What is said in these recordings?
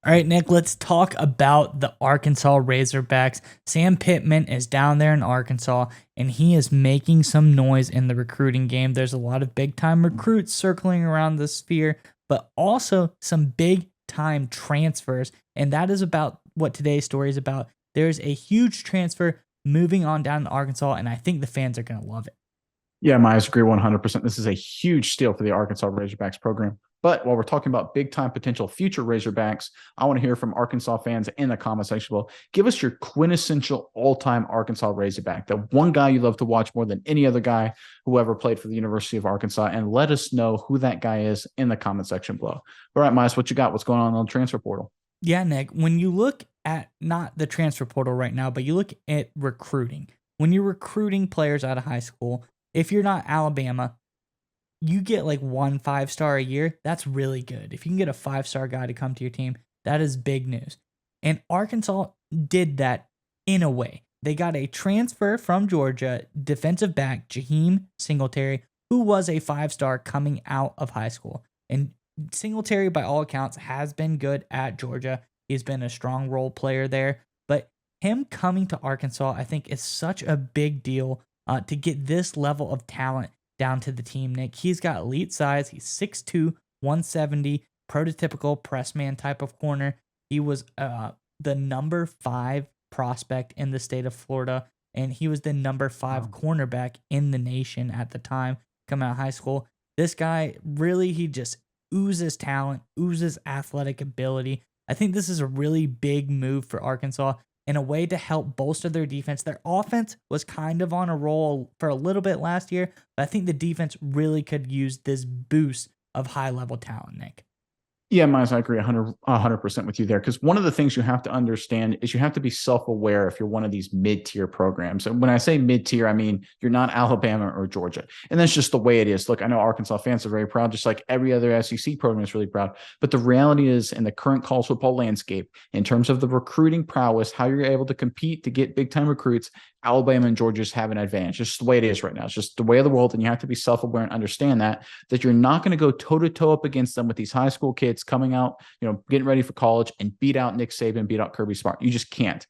All right, Nick, let's talk about the Arkansas Razorbacks. Sam Pittman is down there in Arkansas, and he is making some noise in the recruiting game. There's a lot of big time recruits circling around the sphere, but also some big time transfers. And that is about what today's story is about. There's a huge transfer moving on down to Arkansas, and I think the fans are going to love it. Yeah, Myers, agree 100%. This is a huge steal for the Arkansas Razorbacks program. But while we're talking about big time potential future Razorbacks, I want to hear from Arkansas fans in the comment section below. Give us your quintessential all time Arkansas Razorback, the one guy you love to watch more than any other guy who ever played for the University of Arkansas, and let us know who that guy is in the comment section below. All right, Myers, what you got? What's going on the transfer portal? Yeah, Nick, when you look at not the transfer portal right now, but you look at recruiting, when you're recruiting players out of high school, if you're not Alabama, you get like 1 5-star a year. That's really good. If you can get a 5-star guy to come to your team, that is big news. And Arkansas did that in a way. They got a transfer from Georgia, defensive back Jaheim Singletary, who was a 5-star coming out of high school. And Singletary, by all accounts, has been good at Georgia. He's been a strong role player there. But him coming to Arkansas, I think, is such a big deal to get this level of talent down to the team, Nick. He's got elite size. He's 6'2", 170, prototypical press man type of corner. He was the number 5 prospect in the state of Florida, and he was the number 5 cornerback in the nation at the time coming out of high school. This guy, really, he just oozes talent, oozes athletic ability. I think this is a really big move for Arkansas in a way to help bolster their defense. Their offense was kind of on a roll for a little bit last year, but I think the defense really could use this boost of high-level talent, Nick. Yeah, Miles, I agree 100% with you there. Because one of the things you have to understand is you have to be self-aware if you're one of these mid-tier programs. And when I say mid-tier, I mean you're not Alabama or Georgia. And that's just the way it is. Look, I know Arkansas fans are very proud, just like every other SEC program is really proud. But the reality is, in the current college football landscape, in terms of the recruiting prowess, how you're able to compete to get big-time recruits, Alabama and Georgia just have an advantage. It's just the way it is right now. It's just the way of the world. And you have to be self-aware and understand that you're not going to go toe-to-toe up against them with these high school kids coming out, getting ready for college and beat out Nick Saban, beat out Kirby Smart. You just can't.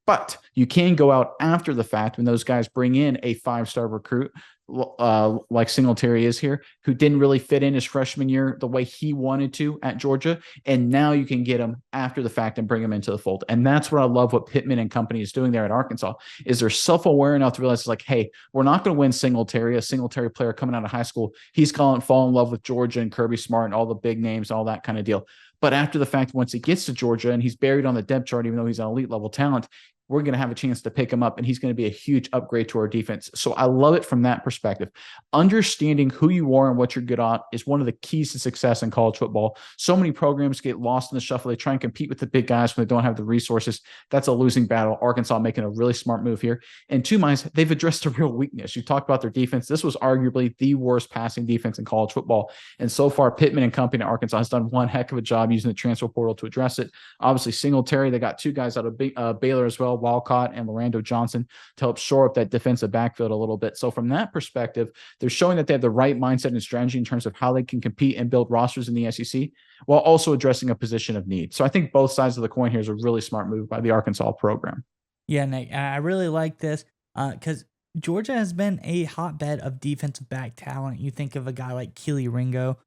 But you can go out after the fact when those guys bring in a 5-star recruit like Singletary is here, who didn't really fit in his freshman year the way he wanted to at Georgia. And now you can get him after the fact and bring him into the fold. And that's what I love what Pittman and company is doing there at Arkansas, is they're self-aware enough to realize it's like, hey, we're not going to win Singletary, a Singletary player coming out of high school. He's going to fall in love with Georgia and Kirby Smart and all the big names, all that kind of deal. But after the fact, once he gets to Georgia and he's buried on the depth chart, even though he's an elite level talent, we're going to have a chance to pick him up, and he's going to be a huge upgrade to our defense. So I love it from that perspective. Understanding who you are and what you're good at is one of the keys to success in college football. So many programs get lost in the shuffle. They try and compete with the big guys when they don't have the resources. That's a losing battle. Arkansas making a really smart move here. And two minds, they've addressed a real weakness. You talked about their defense. This was arguably the worst passing defense in college football. And so far, Pittman and company at Arkansas has done one heck of a job using the transfer portal to address it. Obviously, Singletary, they got 2 guys out of Baylor as well, Walcott and Lorando Johnson, to help shore up that defensive backfield a little bit. So from that perspective, they're showing that they have the right mindset and strategy in terms of how they can compete and build rosters in the SEC while also addressing a position of need. So I think both sides of the coin here is a really smart move by the Arkansas program. Yeah, Nick, I really like this because Georgia has been a hotbed of defensive back talent. You think of a guy like Keely Ringo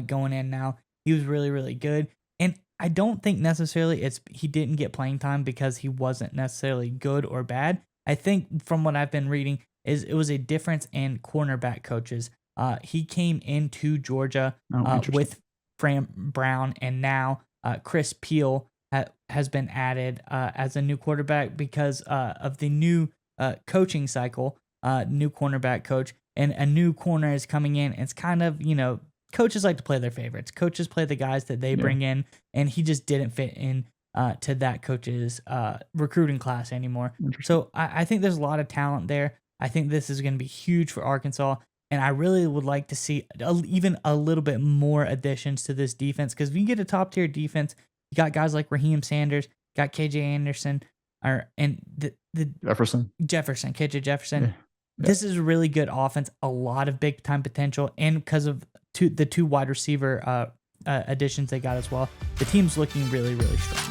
going in now. He was really, really good. And I don't think necessarily he didn't get playing time because he wasn't necessarily good or bad. I think from what I've been reading is it was a difference in cornerback coaches. He came into Georgia with Fran Brown, and now Chris Peel has been added as a new quarterback because of the new coaching cycle, new cornerback coach, and a new corner is coming in. It's kind of, coaches like to play their favorites. Coaches play the guys that they bring in, and he just didn't fit in to that coach's recruiting class anymore. So I think there's a lot of talent there. I think this is going to be huge for Arkansas, and I really would like to see even a little bit more additions to this defense, because if you get a top-tier defense, you got guys like Raheem Sanders, got KJ Anderson, and the KJ Jefferson. Yeah. This is a really good offense, a lot of big-time potential, and because of the two wide receiver additions they got as well. The team's looking really, really strong.